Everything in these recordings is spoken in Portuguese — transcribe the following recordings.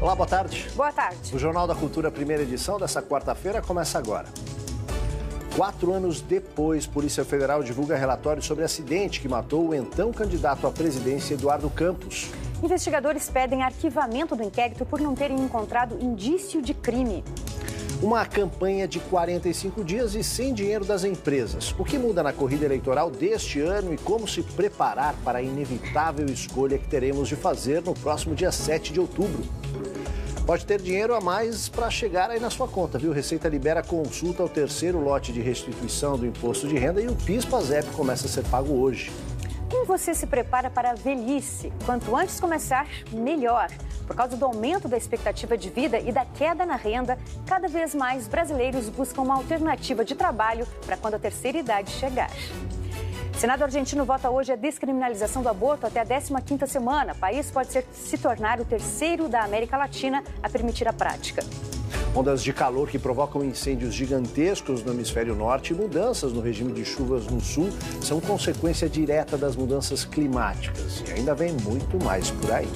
Olá, boa tarde. Boa tarde. O Jornal da Cultura, primeira edição dessa quarta-feira, começa agora. 4 anos depois, Polícia Federal divulga relatório sobre acidente que matou o então candidato à presidência Eduardo Campos. Investigadores pedem arquivamento do inquérito por não terem encontrado indício de crime. Uma campanha de 45 dias e sem dinheiro das empresas. O que muda na corrida eleitoral deste ano e como se preparar para a inevitável escolha que teremos de fazer no próximo dia 7 de outubro. Pode ter dinheiro a mais para chegar aí na sua conta, viu? Receita libera consulta ao terceiro lote de restituição do imposto de renda e o PIS/PASEP começa a ser pago hoje. Como você se prepara para a velhice? Quanto antes começar, melhor. Por causa do aumento da expectativa de vida e da queda na renda, cada vez mais brasileiros buscam uma alternativa de trabalho para quando a terceira idade chegar. O Senado argentino vota hoje a descriminalização do aborto até a 15ª semana. O país pode se tornar o terceiro da América Latina a permitir a prática. Ondas de calor que provocam incêndios gigantescos no hemisfério norte e mudanças no regime de chuvas no sul são consequência direta das mudanças climáticas. E ainda vem muito mais por aí.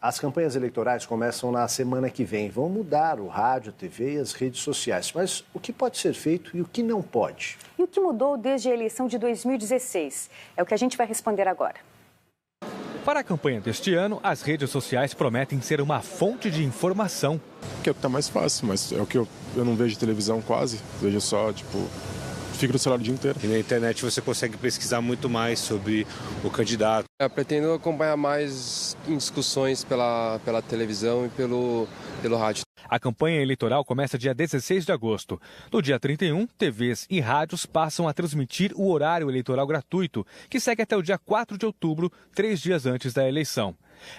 As campanhas eleitorais começam na semana que vem. Vão mudar o rádio, a TV e as redes sociais. Mas o que pode ser feito e o que não pode? E o que mudou desde a eleição de 2016? É o que a gente vai responder agora. Para a campanha deste ano, as redes sociais prometem ser uma fonte de informação. Que é o que está mais fácil, mas é o que eu não vejo televisão quase. Vejo só, fico no celular o dia inteiro. E na internet você consegue pesquisar muito mais sobre o candidato. Eu pretendo acompanhar mais em discussões pela televisão e pelo rádio. A campanha eleitoral começa dia 16 de agosto. No dia 31, TVs e rádios passam a transmitir o horário eleitoral gratuito, que segue até o dia 4 de outubro, 3 dias antes da eleição.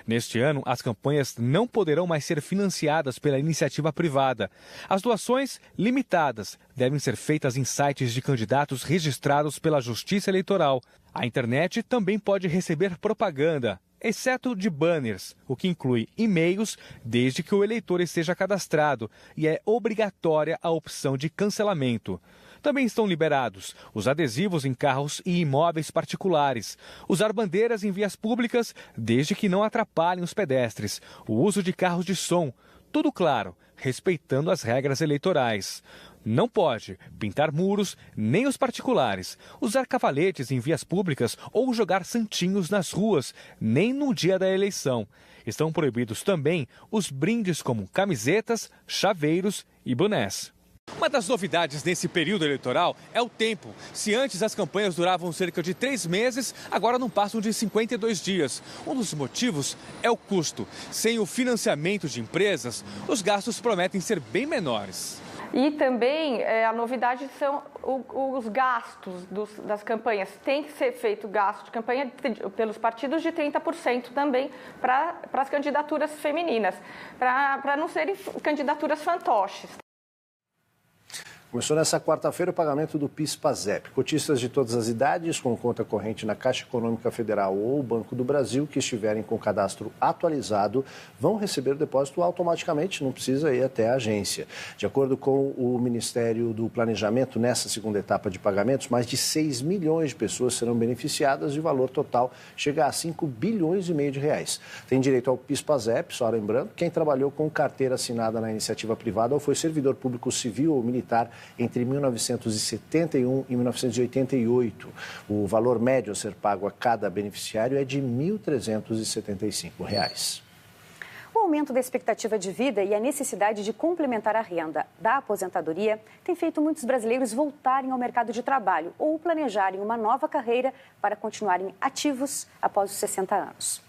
Neste ano, as campanhas não poderão mais ser financiadas pela iniciativa privada. As doações, limitadas, devem ser feitas em sites de candidatos registrados pela Justiça Eleitoral. A internet também pode receber propaganda, exceto de banners, o que inclui e-mails, desde que o eleitor esteja cadastrado, e é obrigatória a opção de cancelamento. Também estão liberados os adesivos em carros e imóveis particulares, usar bandeiras em vias públicas, desde que não atrapalhem os pedestres, o uso de carros de som, tudo claro, respeitando as regras eleitorais. Não pode pintar muros, nem os particulares, usar cavaletes em vias públicas ou jogar santinhos nas ruas, nem no dia da eleição. Estão proibidos também os brindes como camisetas, chaveiros e bonés. Uma das novidades nesse período eleitoral é o tempo. Se antes as campanhas duravam cerca de 3 meses, agora não passam de 52 dias. Um dos motivos é o custo. Sem o financiamento de empresas, os gastos prometem ser bem menores. E também a novidade são os gastos das campanhas. Tem que ser feito gasto de campanha pelos partidos de 30% também para as candidaturas femininas, para não serem candidaturas fantoches. Começou nessa quarta-feira o pagamento do PIS/PASEP. Cotistas de todas as idades com conta corrente na Caixa Econômica Federal ou Banco do Brasil que estiverem com cadastro atualizado vão receber o depósito automaticamente, não precisa ir até a agência. De acordo com o Ministério do Planejamento, nessa segunda etapa de pagamentos, mais de 6 milhões de pessoas serão beneficiadas e o valor total chega a 5 bilhões e meio de reais. Tem direito ao PIS/PASEP, só lembrando, quem trabalhou com carteira assinada na iniciativa privada ou foi servidor público civil ou militar entre 1971 e 1988. O valor médio a ser pago a cada beneficiário é de R$ 1.375. O aumento da expectativa de vida e a necessidade de complementar a renda da aposentadoria tem feito muitos brasileiros voltarem ao mercado de trabalho ou planejarem uma nova carreira para continuarem ativos após os 60 anos.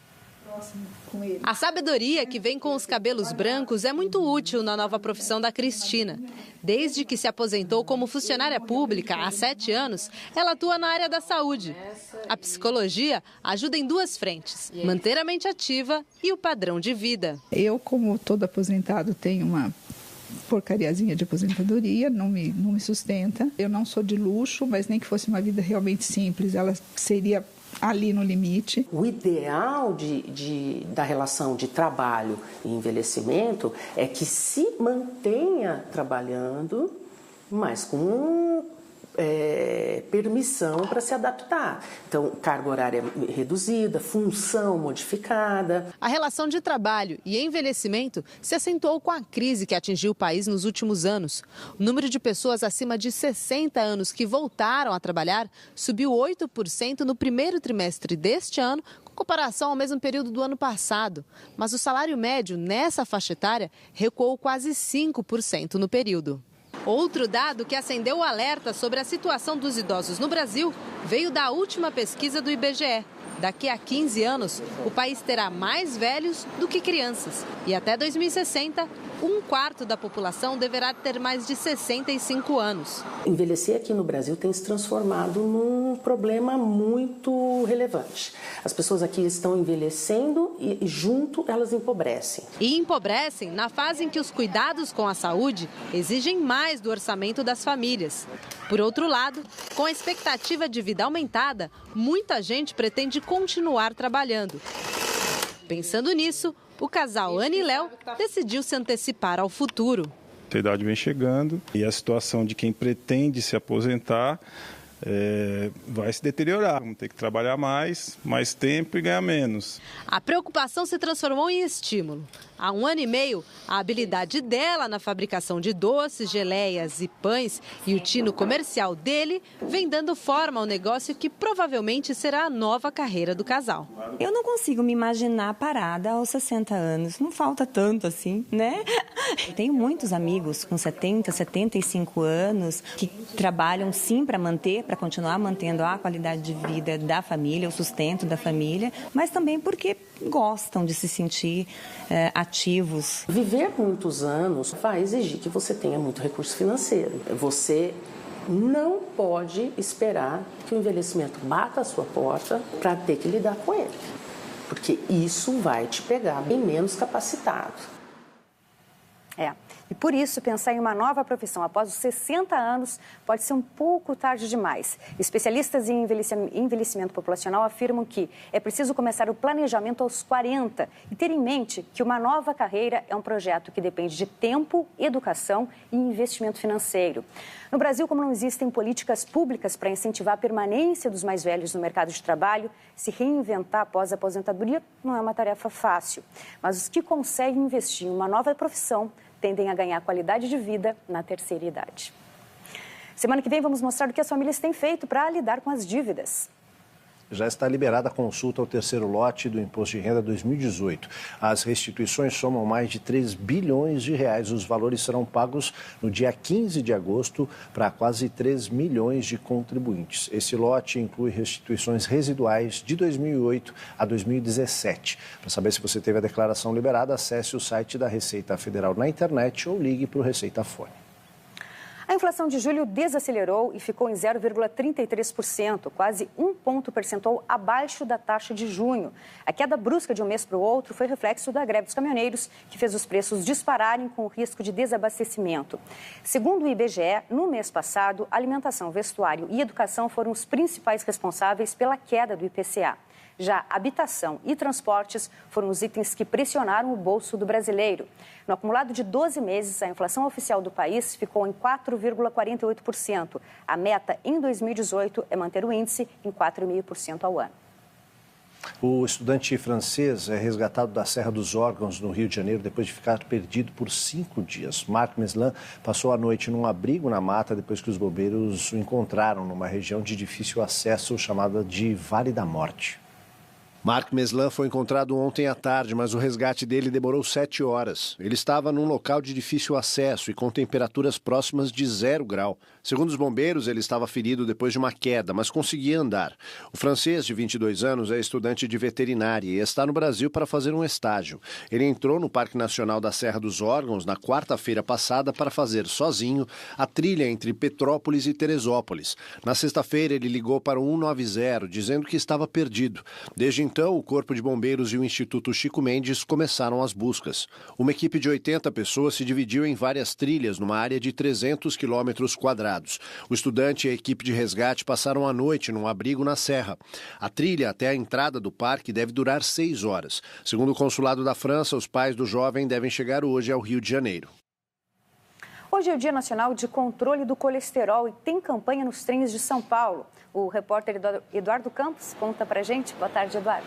A sabedoria que vem com os cabelos brancos é muito útil na nova profissão da Cristina. Desde que se aposentou como funcionária pública há 7 anos, ela atua na área da saúde. A psicologia ajuda em 2 frentes, manter a mente ativa e o padrão de vida. Eu, como todo aposentado, tenho uma porcariazinha de aposentadoria, não me sustenta. Eu não sou de luxo, mas nem que fosse uma vida realmente simples, ela seria ali no limite. O ideal da relação de trabalho e envelhecimento é que se mantenha trabalhando, mas com permissão para se adaptar. Então, carga horária reduzida, função modificada. A relação de trabalho e envelhecimento se acentuou com a crise que atingiu o país nos últimos anos. O número de pessoas acima de 60 anos que voltaram a trabalhar subiu 8% no primeiro trimestre deste ano, com comparação ao mesmo período do ano passado. Mas o salário médio nessa faixa etária recuou quase 5% no período. Outro dado que acendeu o alerta sobre a situação dos idosos no Brasil veio da última pesquisa do IBGE. Daqui a 15 anos, o país terá mais velhos do que crianças. E até 2060, 1/4 da população deverá ter mais de 65 anos. Envelhecer aqui no Brasil tem se transformado num problema muito relevante. As pessoas aqui estão envelhecendo e junto elas empobrecem. E empobrecem na fase em que os cuidados com a saúde exigem mais do orçamento das famílias. Por outro lado, com a expectativa de vida aumentada, muita gente pretende continuar trabalhando. Pensando nisso, o casal Ana e Léo decidiu se antecipar ao futuro. A idade vem chegando e a situação de quem pretende se aposentar vai se deteriorar. Vamos ter que trabalhar mais tempo e ganhar menos. A preocupação se transformou em estímulo. Há 1 ano e meio, a habilidade dela na fabricação de doces, geleias e pães e o tino comercial dele vem dando forma ao negócio que provavelmente será a nova carreira do casal. Eu não consigo me imaginar parada aos 60 anos. Não falta tanto assim, né? Eu tenho muitos amigos com 70, 75 anos que trabalham sim para continuar mantendo a qualidade de vida da família, o sustento da família, mas também porque gostam de se sentir ativos. Viver muitos anos vai exigir que você tenha muito recurso financeiro. Você não pode esperar que o envelhecimento bata a sua porta para ter que lidar com ele, porque isso vai te pegar bem menos capacitado. E por isso, pensar em uma nova profissão após os 60 anos pode ser um pouco tarde demais. Especialistas em envelhecimento populacional afirmam que é preciso começar o planejamento aos 40 e ter em mente que uma nova carreira é um projeto que depende de tempo, educação e investimento financeiro. No Brasil, como não existem políticas públicas para incentivar a permanência dos mais velhos no mercado de trabalho, se reinventar após a aposentadoria não é uma tarefa fácil. Mas os que conseguem investir em uma nova profissão tendem a ganhar qualidade de vida na terceira idade. Semana que vem vamos mostrar o que as famílias têm feito para lidar com as dívidas. Já está liberada a consulta ao terceiro lote do Imposto de Renda 2018. As restituições somam mais de 3 bilhões de reais. Os valores serão pagos no dia 15 de agosto para quase 3 milhões de contribuintes. Esse lote inclui restituições residuais de 2008 a 2017. Para saber se você teve a declaração liberada, acesse o site da Receita Federal na internet ou ligue para o Receita Fone. A inflação de julho desacelerou e ficou em 0,33%, quase 1 ponto percentual abaixo da taxa de junho. A queda brusca de um mês para o outro foi reflexo da greve dos caminhoneiros, que fez os preços dispararem com o risco de desabastecimento. Segundo o IBGE, no mês passado, alimentação, vestuário e educação foram os principais responsáveis pela queda do IPCA. Já habitação e transportes foram os itens que pressionaram o bolso do brasileiro. No acumulado de 12 meses, a inflação oficial do país ficou em 4,48%. A meta em 2018 é manter o índice em 4,5% ao ano. O estudante francês é resgatado da Serra dos Órgãos, no Rio de Janeiro, depois de ficar perdido por 5 dias. Marc Meslan passou a noite num abrigo na mata depois que os bombeiros o encontraram numa região de difícil acesso chamada de Vale da Morte. Marc Meslan foi encontrado ontem à tarde, mas o resgate dele demorou 7 horas. Ele estava num local de difícil acesso e com temperaturas próximas de 0 grau. Segundo os bombeiros, ele estava ferido depois de uma queda, mas conseguia andar. O francês, de 22 anos, é estudante de veterinária e está no Brasil para fazer um estágio. Ele entrou no Parque Nacional da Serra dos Órgãos na quarta-feira passada para fazer sozinho a trilha entre Petrópolis e Teresópolis. Na sexta-feira, ele ligou para o 190, dizendo que estava perdido. Desde então, o Corpo de Bombeiros e o Instituto Chico Mendes começaram as buscas. Uma equipe de 80 pessoas se dividiu em várias trilhas numa área de 300 quilômetros quadrados. O estudante e a equipe de resgate passaram a noite num abrigo na serra. A trilha até a entrada do parque deve durar 6 horas. Segundo o consulado da França, os pais do jovem devem chegar hoje ao Rio de Janeiro. Hoje é o Dia Nacional de Controle do Colesterol e tem campanha nos trens de São Paulo. O repórter Eduardo Campos conta pra gente. Boa tarde, Eduardo.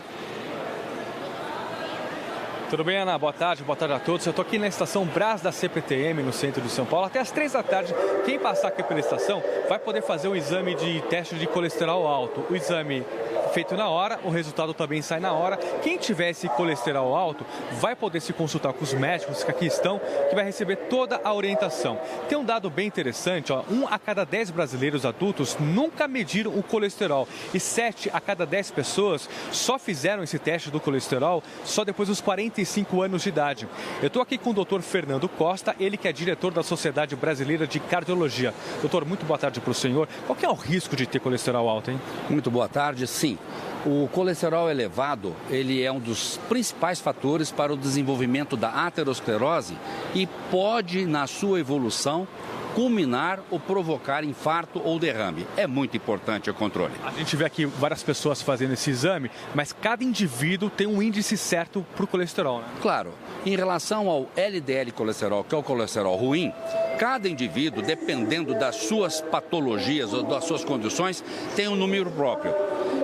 Tudo bem, Ana? Boa tarde a todos. Eu estou aqui na estação Brás da CPTM, no centro de São Paulo. Até às 3 da tarde, quem passar aqui pela estação vai poder fazer um exame de teste de colesterol alto. O exame feito na hora, o resultado também sai na hora. Quem tiver esse colesterol alto vai poder se consultar com os médicos que aqui estão, que vai receber toda a orientação. Tem um dado bem interessante, ó, 1 a cada 10 brasileiros adultos nunca mediram o colesterol e 7 a cada 10 pessoas só fizeram esse teste do colesterol só depois dos 45 anos de idade. Eu estou aqui com o doutor Fernando Costa, ele que é diretor da Sociedade Brasileira de Cardiologia. Doutor, muito boa tarde para o senhor. Qual que é o risco de ter colesterol alto, hein? Muito boa tarde, sim. O colesterol elevado, ele é um dos principais fatores para o desenvolvimento da aterosclerose e pode, na sua evolução, culminar ou provocar infarto ou derrame. É muito importante o controle. A gente vê aqui várias pessoas fazendo esse exame, mas cada indivíduo tem um índice certo para o colesterol, né? Claro. Em relação ao LDL colesterol, que é o colesterol ruim, cada indivíduo, dependendo das suas patologias ou das suas condições, tem um número próprio.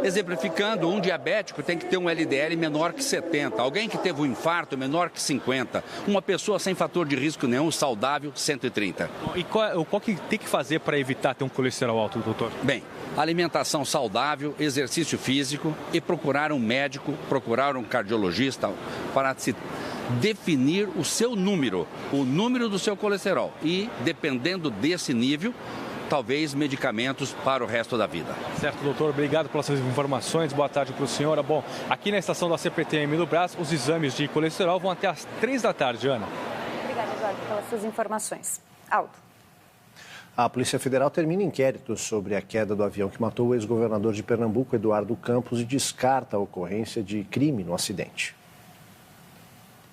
Exemplificando, um diabético tem que ter um LDL menor que 70, alguém que teve um infarto menor que 50, uma pessoa sem fator de risco nenhum, saudável, 130. E qual que tem que fazer para evitar ter um colesterol alto, doutor? Bem, alimentação saudável, exercício físico e procurar um médico, procurar um cardiologista para se definir o seu número, o número do seu colesterol e, dependendo desse nível, talvez medicamentos para o resto da vida. Certo, doutor. Obrigado pelas suas informações. Boa tarde para o senhor. Bom, aqui na estação da CPTM do Brás, os exames de colesterol vão até às 3 da tarde, Ana. Obrigada, Eduardo, pelas suas informações. Aldo. A Polícia Federal termina inquérito sobre a queda do avião que matou o ex-governador de Pernambuco, Eduardo Campos, e descarta a ocorrência de crime no acidente.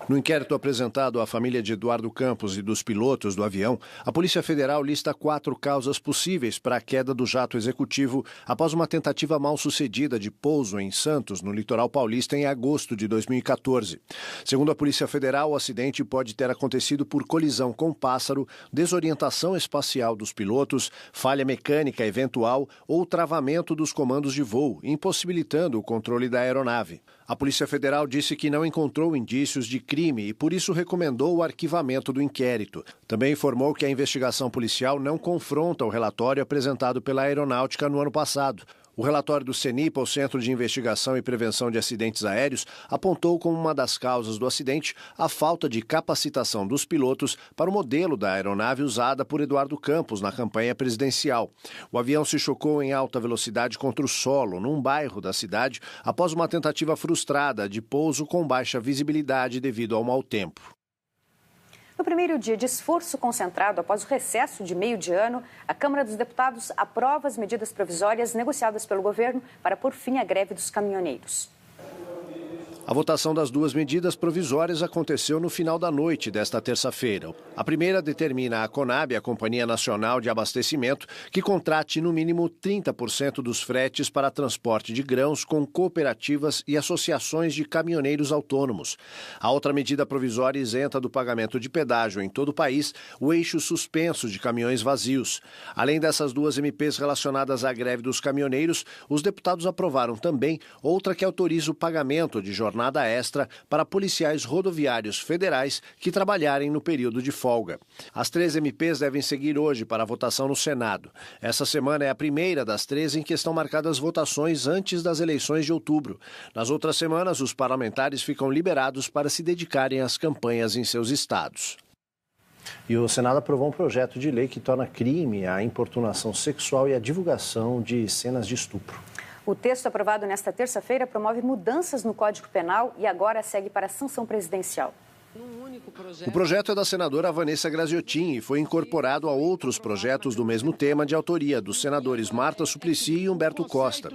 No inquérito apresentado à família de Eduardo Campos e dos pilotos do avião, a Polícia Federal lista 4 causas possíveis para a queda do jato executivo após uma tentativa mal-sucedida de pouso em Santos, no litoral paulista, em agosto de 2014. Segundo a Polícia Federal, o acidente pode ter acontecido por colisão com pássaro, desorientação espacial dos pilotos, falha mecânica eventual ou travamento dos comandos de voo, impossibilitando o controle da aeronave. A Polícia Federal disse que não encontrou indícios de crime e, por isso, recomendou o arquivamento do inquérito. Também informou que a investigação policial não confronta o relatório apresentado pela Aeronáutica no ano passado. O relatório do CENIPA, o Centro de Investigação e Prevenção de Acidentes Aéreos, apontou como uma das causas do acidente a falta de capacitação dos pilotos para o modelo da aeronave usada por Eduardo Campos na campanha presidencial. O avião se chocou em alta velocidade contra o solo, num bairro da cidade, após uma tentativa frustrada de pouso com baixa visibilidade devido ao mau tempo. No primeiro dia de esforço concentrado após o recesso de meio de ano, a Câmara dos Deputados aprova as medidas provisórias negociadas pelo governo para pôr fim à greve dos caminhoneiros. A votação das 2 medidas provisórias aconteceu no final da noite desta terça-feira. A primeira determina à Conab, a Companhia Nacional de Abastecimento, que contrate no mínimo 30% dos fretes para transporte de grãos com cooperativas e associações de caminhoneiros autônomos. A outra medida provisória isenta do pagamento de pedágio em todo o país o eixo suspenso de caminhões vazios. Além dessas 2 MPs relacionadas à greve dos caminhoneiros, os deputados aprovaram também outra que autoriza o pagamento de jornada extra para policiais rodoviários federais que trabalharem no período de folga. As 3 MPs devem seguir hoje para a votação no Senado. Essa semana é a primeira das 3 em que estão marcadas votações antes das eleições de outubro. Nas outras semanas, os parlamentares ficam liberados para se dedicarem às campanhas em seus estados. E o Senado aprovou um projeto de lei que torna crime a importunação sexual e a divulgação de cenas de estupro. O texto aprovado nesta terça-feira promove mudanças no Código Penal e agora segue para a sanção presidencial. O projeto é da senadora Vanessa Graziotin e foi incorporado a outros projetos do mesmo tema de autoria dos senadores Marta Suplicy e Humberto Costa.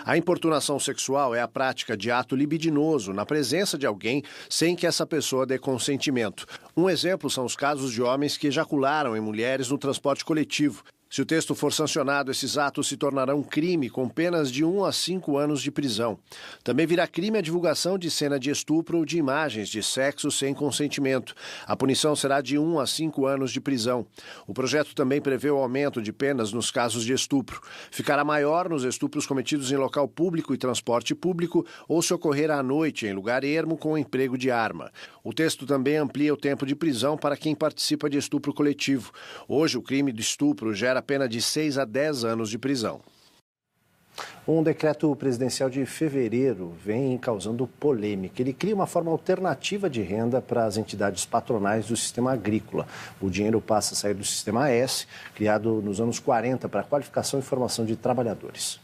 A importunação sexual é a prática de ato libidinoso na presença de alguém sem que essa pessoa dê consentimento. Um exemplo são os casos de homens que ejacularam em mulheres no transporte coletivo. Se o texto for sancionado, esses atos se tornarão crime com penas de 1 a 5 anos de prisão. Também virá crime a divulgação de cena de estupro ou de imagens de sexo sem consentimento. A punição será de 1 a 5 anos de prisão. O projeto também prevê o aumento de penas nos casos de estupro. Ficará maior nos estupros cometidos em local público e transporte público ou se ocorrer à noite em lugar ermo com emprego de arma. O texto também amplia o tempo de prisão para quem participa de estupro coletivo. Hoje, o crime de estupro gera pena de 6 a 10 anos de prisão. Um decreto presidencial de fevereiro vem causando polêmica. Ele cria uma forma alternativa de renda para as entidades patronais do sistema agrícola. O dinheiro passa a sair do sistema S, criado nos anos 40 para qualificação e formação de trabalhadores.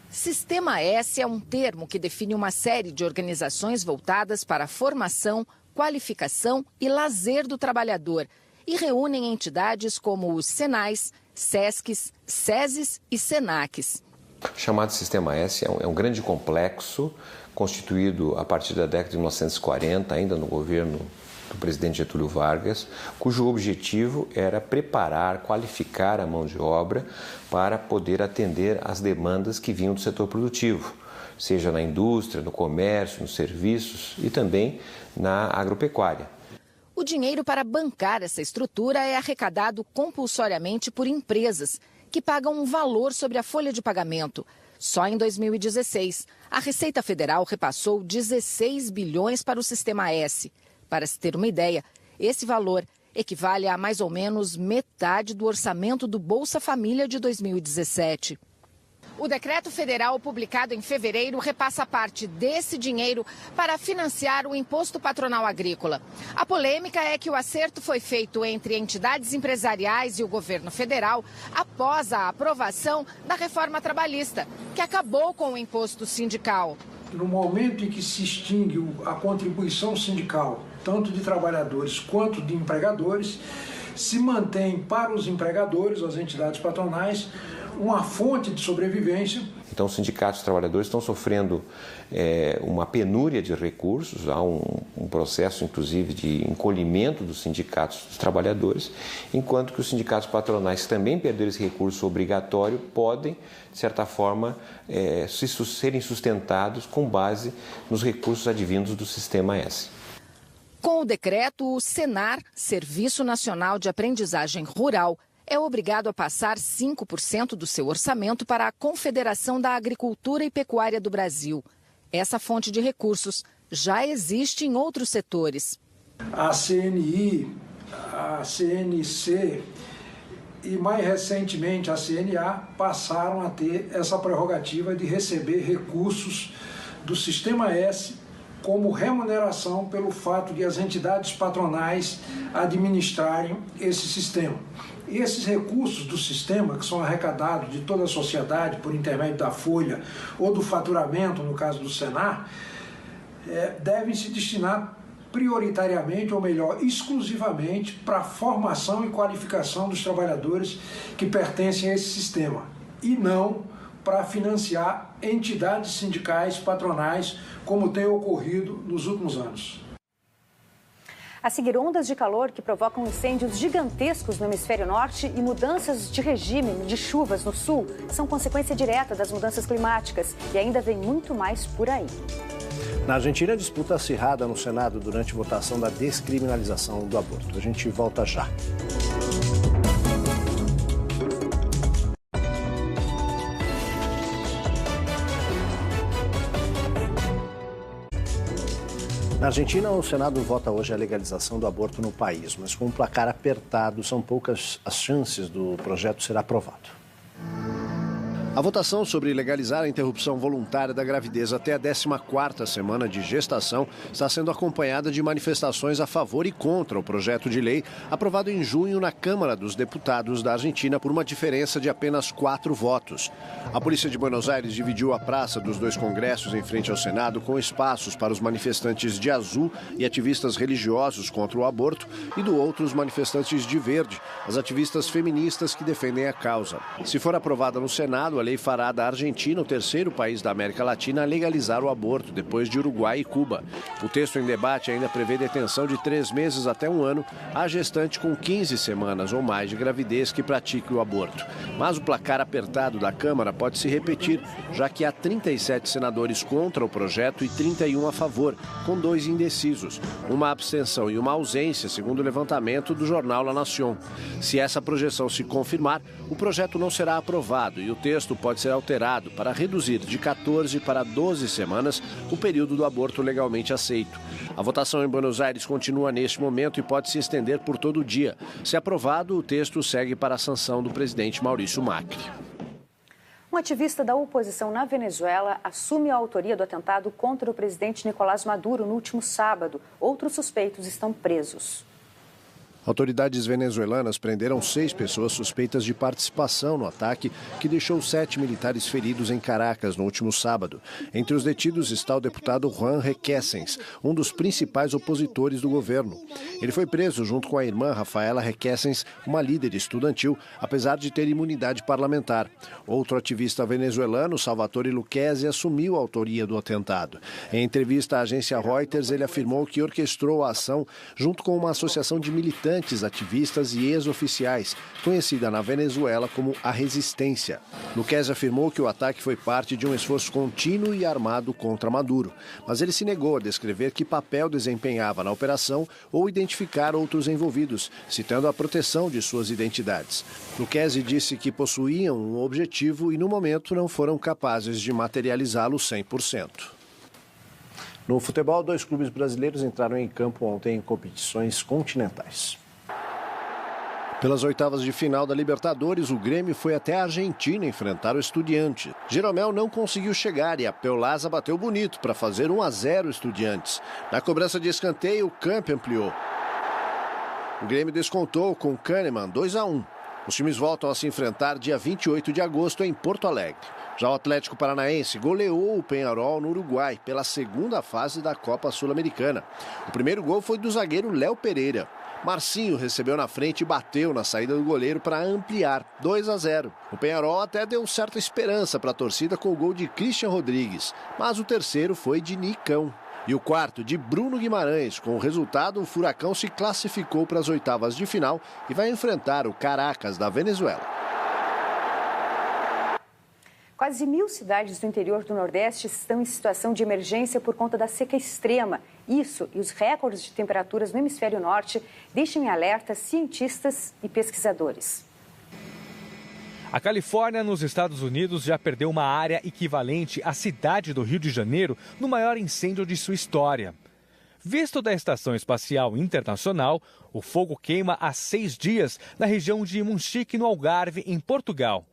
Sistema S é um termo que define uma série de organizações voltadas para a formação, qualificação e lazer do trabalhador e reúnem entidades como os Senais, Sescs, SESIs e Senacs. O chamado Sistema S é um grande complexo constituído a partir da década de 1940, ainda no governo do presidente Getúlio Vargas, cujo objetivo era preparar, qualificar a mão de obra para poder atender às demandas que vinham do setor produtivo, seja na indústria, no comércio, nos serviços e também na agropecuária. O dinheiro para bancar essa estrutura é arrecadado compulsoriamente por empresas, que pagam um valor sobre a folha de pagamento. Só em 2016, a Receita Federal repassou 16 bilhões para o Sistema S. Para se ter uma ideia, esse valor equivale a mais ou menos metade do orçamento do Bolsa Família de 2017. O decreto federal publicado em fevereiro repassa parte desse dinheiro para financiar o Imposto Patronal Agrícola. A polêmica é que o acerto foi feito entre entidades empresariais e o governo federal após a aprovação da reforma trabalhista, que acabou com o imposto sindical. No momento em que se extingue a contribuição sindical, tanto de trabalhadores quanto de empregadores, se mantém para os empregadores, as entidades patronais, uma fonte de sobrevivência. Então, os sindicatos e trabalhadores estão sofrendo uma penúria de recursos, há um processo, inclusive, de encolhimento dos sindicatos dos trabalhadores, enquanto que os sindicatos patronais, que também perderam esse recurso obrigatório, podem, de certa forma, serem sustentados com base nos recursos advindos do Sistema S. Com o decreto, o Senar, Serviço Nacional de Aprendizagem Rural, é obrigado a passar 5% do seu orçamento para a Confederação da Agricultura e Pecuária do Brasil. Essa fonte de recursos já existe em outros setores. A CNI, a CNC e, mais recentemente, a CNA passaram a ter essa prerrogativa de receber recursos do Sistema S como remuneração pelo fato de as entidades patronais administrarem esse sistema. E esses recursos do sistema, que são arrecadados de toda a sociedade por intermédio da folha ou do faturamento, no caso do Senar, devem se destinar prioritariamente, ou melhor, exclusivamente, para a formação e qualificação dos trabalhadores que pertencem a esse sistema, e não para financiar entidades sindicais, patronais, como tem ocorrido nos últimos anos. A seguir, ondas de calor que provocam incêndios gigantescos no hemisfério norte e mudanças de regime de chuvas no sul são consequência direta das mudanças climáticas e ainda vem muito mais por aí. Na Argentina, a disputa acirrada no Senado durante a votação da descriminalização do aborto. A gente volta já. Na Argentina, o Senado vota hoje a legalização do aborto no país, mas com um placar apertado, são poucas as chances do projeto ser aprovado. A votação sobre legalizar a interrupção voluntária da gravidez até a 14ª semana de gestação está sendo acompanhada de manifestações a favor e contra o projeto de lei aprovado em junho na Câmara dos Deputados da Argentina por uma diferença de apenas 4 votos. A Polícia de Buenos Aires dividiu a praça dos dois congressos em frente ao Senado com espaços para os manifestantes de azul e ativistas religiosos contra o aborto e do outro os manifestantes de verde, as ativistas feministas que defendem a causa. Se for aprovada no Senado, a lei fará da Argentina o terceiro país da América Latina a legalizar o aborto, depois de Uruguai e Cuba. O texto em debate ainda prevê detenção de 3 meses até 1 ano à gestante com 15 semanas ou mais de gravidez que pratique o aborto. Mas o placar apertado da Câmara pode se repetir, já que há 37 senadores contra o projeto e 31 a favor, com 2 indecisos, uma abstenção e uma ausência, segundo o levantamento do jornal La Nación. Se essa projeção se confirmar, o projeto não será aprovado e o texto pode ser alterado para reduzir de 14 para 12 semanas o período do aborto legalmente aceito. A votação em Buenos Aires continua neste momento e pode se estender por todo o dia. Se aprovado, o texto segue para a sanção do presidente Maurício Macri. Um ativista da oposição na Venezuela assume a autoria do atentado contra o presidente Nicolás Maduro no último sábado. Outros suspeitos estão presos. Autoridades venezuelanas prenderam 6 pessoas suspeitas de participação no ataque que deixou 7 militares feridos em Caracas no último sábado. Entre os detidos está o deputado Juan Requesens, um dos principais opositores do governo. Ele foi preso junto com a irmã Rafaela Requesens, uma líder estudantil, apesar de ter imunidade parlamentar. Outro ativista venezuelano, Salvatore Lucchesi, assumiu a autoria do atentado. Em entrevista à agência Reuters, ele afirmou que orquestrou a ação junto com uma associação de militantes, ativistas e ex-oficiais, conhecida na Venezuela como a Resistência. Lucchesi afirmou que o ataque foi parte de um esforço contínuo e armado contra Maduro, mas ele se negou a descrever que papel desempenhava na operação ou identificar outros envolvidos, citando a proteção de suas identidades. Lucchesi disse que possuíam um objetivo e, no momento, não foram capazes de materializá-lo 100%. No futebol, 2 clubes brasileiros entraram em campo ontem em competições continentais. Pelas oitavas de final da Libertadores, o Grêmio foi até a Argentina enfrentar o Estudiantes. Jeromel não conseguiu chegar e a Peolaza bateu bonito para fazer 1-0 o Estudiantes. Na cobrança de escanteio, o Camp ampliou. O Grêmio descontou com Kahneman 2-1. Os times voltam a se enfrentar dia 28 de agosto em Porto Alegre. Já o Atlético Paranaense goleou o Peñarol no Uruguai pela segunda fase da Copa Sul-Americana. O primeiro gol foi do zagueiro Léo Pereira. Marcinho recebeu na frente e bateu na saída do goleiro para ampliar, 2-0. O Peñarol até deu certa esperança para a torcida com o gol de Christian Rodrigues, mas o terceiro foi de Nicão. E o quarto de Bruno Guimarães. Com o resultado, o Furacão se classificou para as oitavas de final e vai enfrentar o Caracas da Venezuela. Quase 1.000 cidades do interior do Nordeste estão em situação de emergência por conta da seca extrema. Isso e os recordes de temperaturas no hemisfério norte deixam em alerta cientistas e pesquisadores. A Califórnia, nos Estados Unidos, já perdeu uma área equivalente à cidade do Rio de Janeiro no maior incêndio de sua história. Visto da Estação Espacial Internacional, o fogo queima há 6 dias na região de Monchique, no Algarve, em Portugal.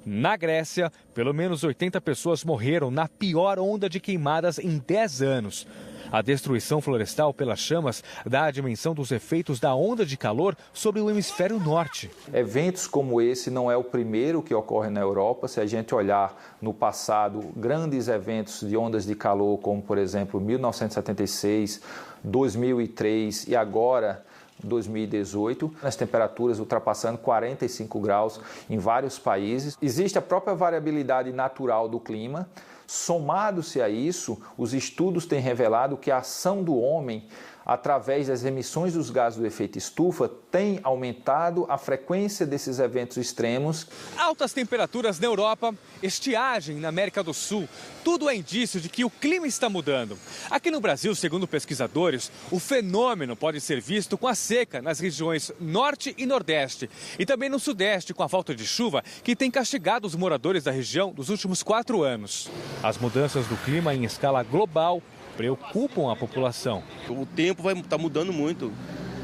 Na Grécia, pelo menos 80 pessoas morreram na pior onda de queimadas em 10 anos. A destruição florestal pelas chamas dá a dimensão dos efeitos da onda de calor sobre o hemisfério norte. Eventos como esse não é o primeiro que ocorre na Europa. Se a gente olhar no passado, grandes eventos de ondas de calor, como por exemplo 1976, 2003 e agora 2018, as temperaturas ultrapassando 45 graus em vários países. Existe a própria variabilidade natural do clima. Somado-se a isso, os estudos têm revelado que a ação do homem, através das emissões dos gases do efeito estufa, tem aumentado a frequência desses eventos extremos. Altas temperaturas na Europa, estiagem na América do Sul, tudo é indício de que o clima está mudando. Aqui no Brasil, segundo pesquisadores, o fenômeno pode ser visto com a seca nas regiões Norte e Nordeste e também no Sudeste, com a falta de chuva que tem castigado os moradores da região nos últimos 4 anos. As mudanças do clima em escala global preocupam a população. O tempo vai estar mudando muito.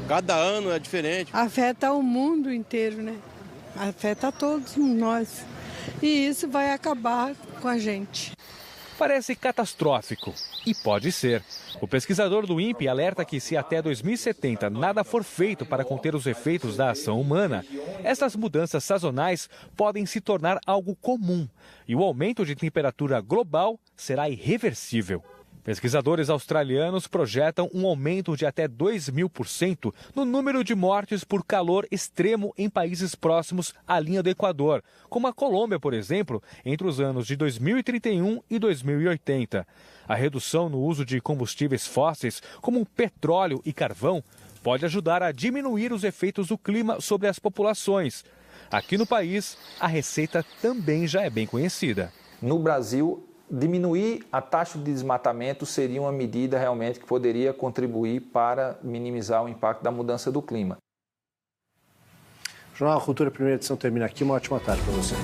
Cada ano é diferente. Afeta o mundo inteiro, né? Afeta todos nós. E isso vai acabar com a gente. Parece catastrófico. E pode ser. O pesquisador do INPE alerta que se até 2070 nada for feito para conter os efeitos da ação humana, essas mudanças sazonais podem se tornar algo comum. E o aumento de temperatura global será irreversível. Pesquisadores australianos projetam um aumento de até 2.000% no número de mortes por calor extremo em países próximos à linha do Equador, como a Colômbia, por exemplo, entre os anos de 2031 e 2080. A redução no uso de combustíveis fósseis, como petróleo e carvão, pode ajudar a diminuir os efeitos do clima sobre as populações. Aqui no país, a receita também já é bem conhecida. No Brasil, diminuir a taxa de desmatamento seria uma medida realmente que poderia contribuir para minimizar o impacto da mudança do clima. O Jornal Cultura, primeira edição, termina aqui. Uma ótima tarde para você.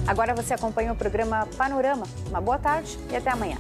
Agora você acompanha o programa Panorama. Uma boa tarde e até amanhã.